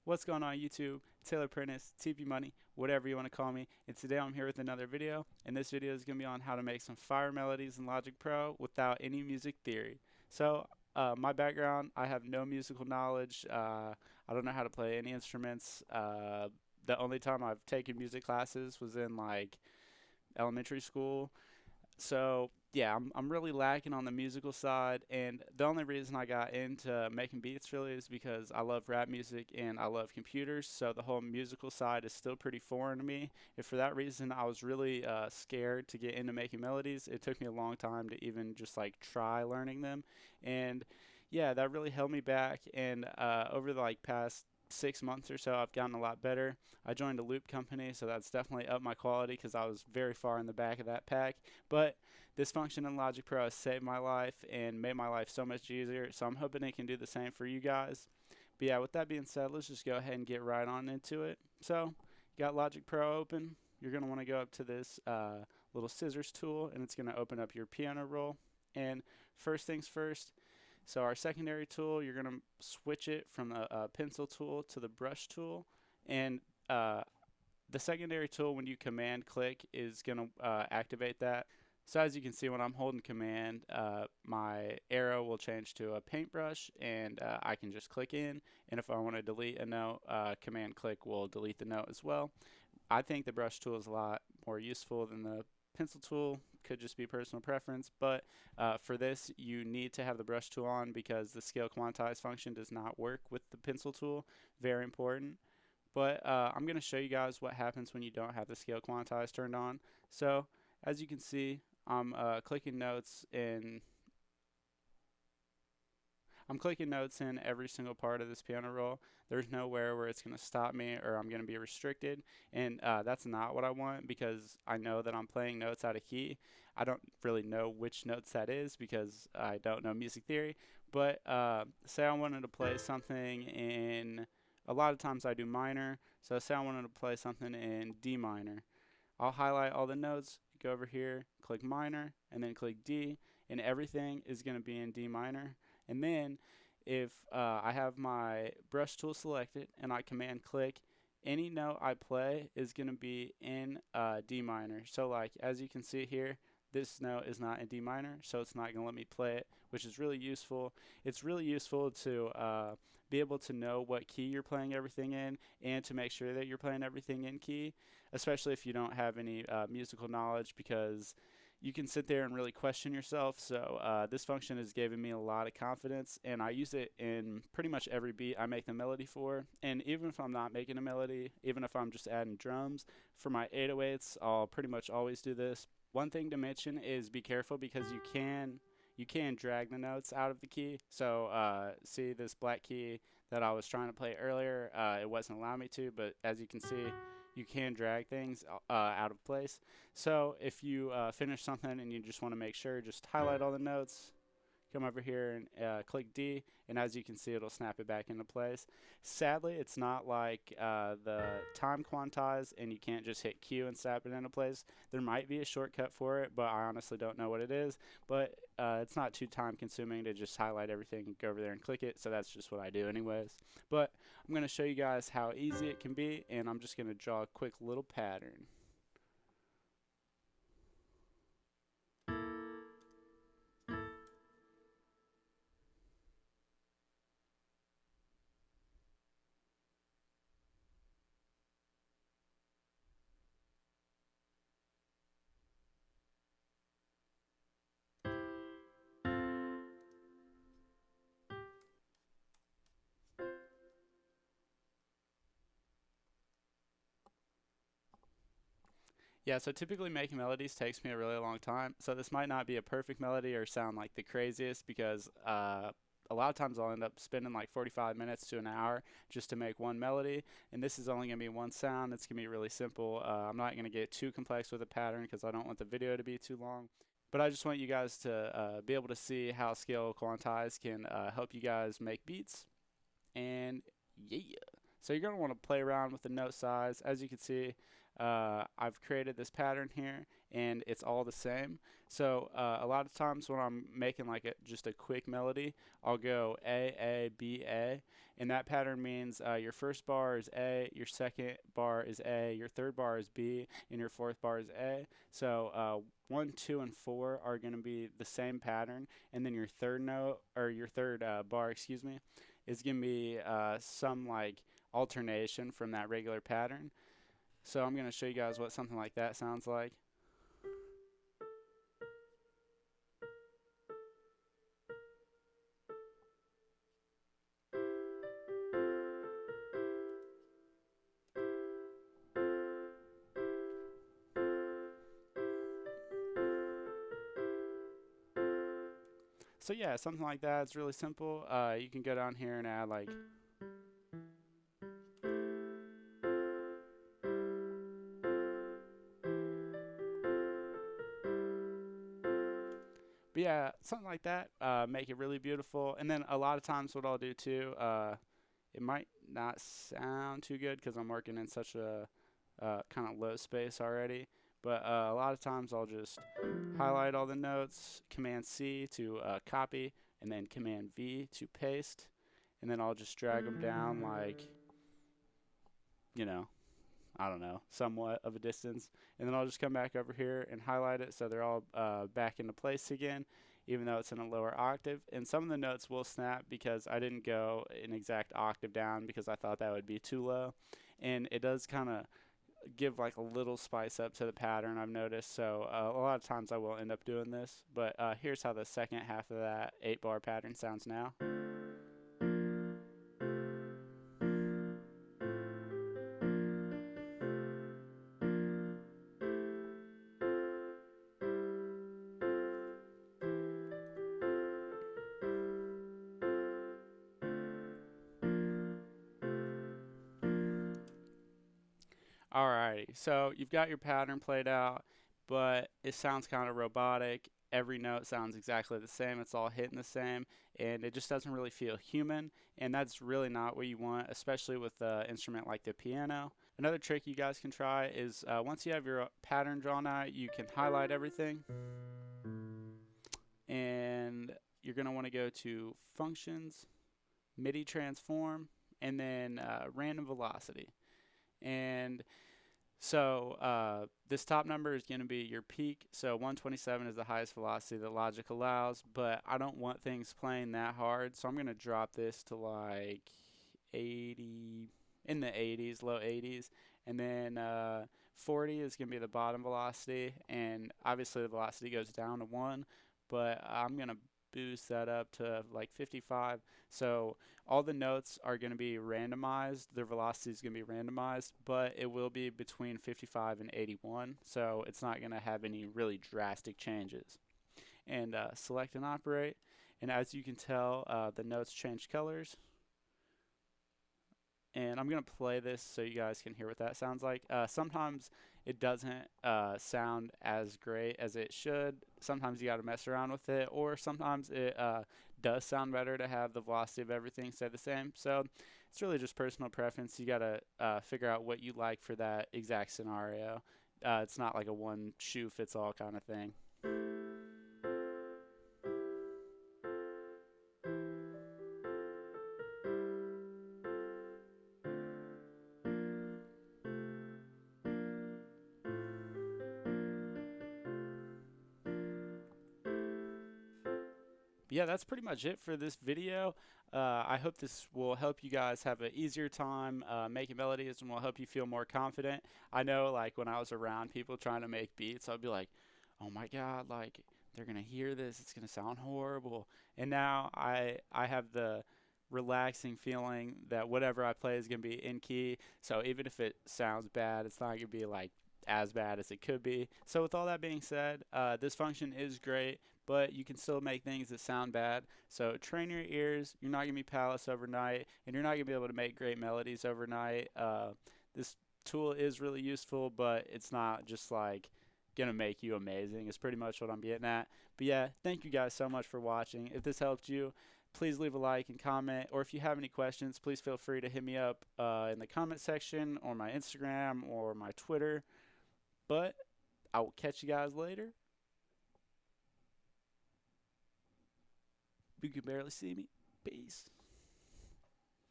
What's going on YouTube? Taylor Prentice, TP Money, whatever you want to call me. And today I'm here with another video. And this video is going to be on how to make some fire melodies in Logic Pro without any music theory. So, my background, I have no musical knowledge. I don't know how to play any instruments. The only time I've taken music classes was in like elementary school. So yeah, I'm really lacking on the musical side, and the only reason I got into making beats really is because I love rap music and I love computers. So the whole musical side is still pretty foreign to me, and for that reason, I was really scared to get into making melodies. It took me a long time to even just like try learning them, and yeah, that really held me back. And over the like past 6 months or so, I've gotten a lot better. I joined a loop company, so that's definitely up my quality because I was very far in the back of that pack. But this function in Logic Pro has saved my life and made my life so much easier. So I'm hoping it can do the same for you guys. But yeah, with that being said, let's just go ahead and get right on into it. So you got Logic Pro open. You're going to want to go up to this little scissors tool, and it's going to open up your piano roll. And first things first, so our secondary tool, you're going to switch it from the pencil tool to the brush tool. And the secondary tool, when you command click, is going to activate that. So as you can see, when I'm holding command, my arrow will change to a paintbrush, and I can just click in. And if I want to delete a note, command click will delete the note as well. I think the brush tool is a lot more useful than the pencil tool. Could just be personal preference, but for this you need to have the brush tool on because the scale quantize function does not work with the pencil tool. Very important. But I'm going to show you guys what happens when you don't have the scale quantize turned on. So as you can see, I'm clicking notes in every single part of this piano roll. There's nowhere where it's going to stop me or I'm going to be restricted. And that's not what I want because I know that I'm playing notes out of key. I don't really know which notes that is because I don't know music theory. But say I wanted to play something in, a lot of times I do minor. So say I wanted to play something in D minor. I'll highlight all the notes, go over here, click minor, and then click D, and everything is going to be in D minor. And then if I have my brush tool selected and I command click, any note I play is going to be in D minor. So like as you can see here, this note is not in D minor, so it's not going to let me play it, which is really useful. It's really useful to be able to know what key you're playing everything in and to make sure that you're playing everything in key, especially if you don't have any musical knowledge, because you can sit there and really question yourself. So this function has given me a lot of confidence, and I use it in pretty much every beat I make the melody for. And even if I'm not making a melody, even if I'm just adding drums, for my 808s, I'll pretty much always do this. One thing to mention is be careful because you can drag the notes out of the key. So see this black key that I was trying to play earlier, it wasn't allowing me to, but as you can see, you can drag things out of place. So if you finish something and you just want to make sure, just highlight all the notes, come over here and click D, and as you can see, it'll snap it back into place. Sadly, it's not like the time quantize, and you can't just hit Q and snap it into place. There might be a shortcut for it, but I honestly don't know what it is. But it's not too time consuming to just highlight everything and go over there and click it, so that's just what I do anyways. But I'm going to show you guys how easy it can be, and I'm just going to draw a quick little pattern. Yeah, so typically making melodies takes me a really long time. So this might not be a perfect melody or sound like the craziest because a lot of times I'll end up spending like 45 minutes to an hour just to make one melody. And this is only going to be one sound. It's going to be really simple. I'm not going to get too complex with a pattern because I don't want the video to be too long. But I just want you guys to be able to see how Scale Quantize can help you guys make beats. And yeah. So you're going to want to play around with the note size. As you can see, I've created this pattern here and it's all the same. So a lot of times when I'm making like just a quick melody, I'll go A, B, A, and that pattern means your first bar is A, your second bar is A, your third bar is B, and your fourth bar is A. So 1, 2, and 4 are going to be the same pattern, and then your third note, or your third bar, excuse me, is going to be some like alternation from that regular pattern. So I'm going to show you guys what something like that sounds like. So yeah, something like that. It's really simple. You can go down here and add like but yeah, something like that. Make it really beautiful. And then a lot of times what I'll do too, it might not sound too good because I'm working in such a kind of low space already. But a lot of times I'll just highlight all the notes, Command C to copy, and then Command V to paste. And then I'll just drag them down like, you know, I don't know, somewhat of a distance. And then I'll just come back over here and highlight it so they're all back into place again, even though it's in a lower octave. And some of the notes will snap because I didn't go an exact octave down because I thought that would be too low. And it does kind of give like a little spice up to the pattern, I've noticed. So a lot of times I will end up doing this. But here's how the second half of that 8-bar pattern sounds now. Alrighty, so you've got your pattern played out, but it sounds kind of robotic. Every note sounds exactly the same. It's all hitting the same, and it just doesn't really feel human. And that's really not what you want, especially with an instrument like the piano. Another trick you guys can try is once you have your pattern drawn out, you can highlight everything, and you're going to want to go to Functions, MIDI Transform, and then Random Velocity. And so this top number is going to be your peak. So 127 is the highest velocity that Logic allows, but I don't want things playing that hard, so I'm going to drop this to like 80, in the 80s, low 80s. And then 40 is going to be the bottom velocity, and obviously the velocity goes down to 1, but I'm going to boost that up to like 55. So all the notes are going to be randomized. Their velocity is going to be randomized, but it will be between 55 and 81. So it's not going to have any really drastic changes. And select and operate. And as you can tell, the notes change colors. And I'm going to play this so you guys can hear what that sounds like. Sometimes it doesn't sound as great as it should. Sometimes you got to mess around with it, or sometimes it does sound better to have the velocity of everything stay the same. So it's really just personal preference. You got to figure out what you like for that exact scenario. It's not like a one shoe fits all kind of thing. Yeah, that's pretty much it for this video. I hope this will help you guys have an easier time making melodies and will help you feel more confident. I know, like, when I was around people trying to make beats, I'd be like, oh my God, like, they're going to hear this. It's going to sound horrible. And now I have the relaxing feeling that whatever I play is going to be in key. So even if it sounds bad, it's not going to be, like, as bad as it could be. So with all that being said, this function is great, but you can still make things that sound bad. So train your ears. You're not going to be palace overnight, and you're not going to be able to make great melodies overnight. This tool is really useful, but it's not just like going to make you amazing. It's pretty much what I'm getting at. But yeah, thank you guys so much for watching. If this helped you, please leave a like and comment. Or if you have any questions, please feel free to hit me up in the comment section or my Instagram or my Twitter. But I will catch you guys later. You can barely see me. Peace.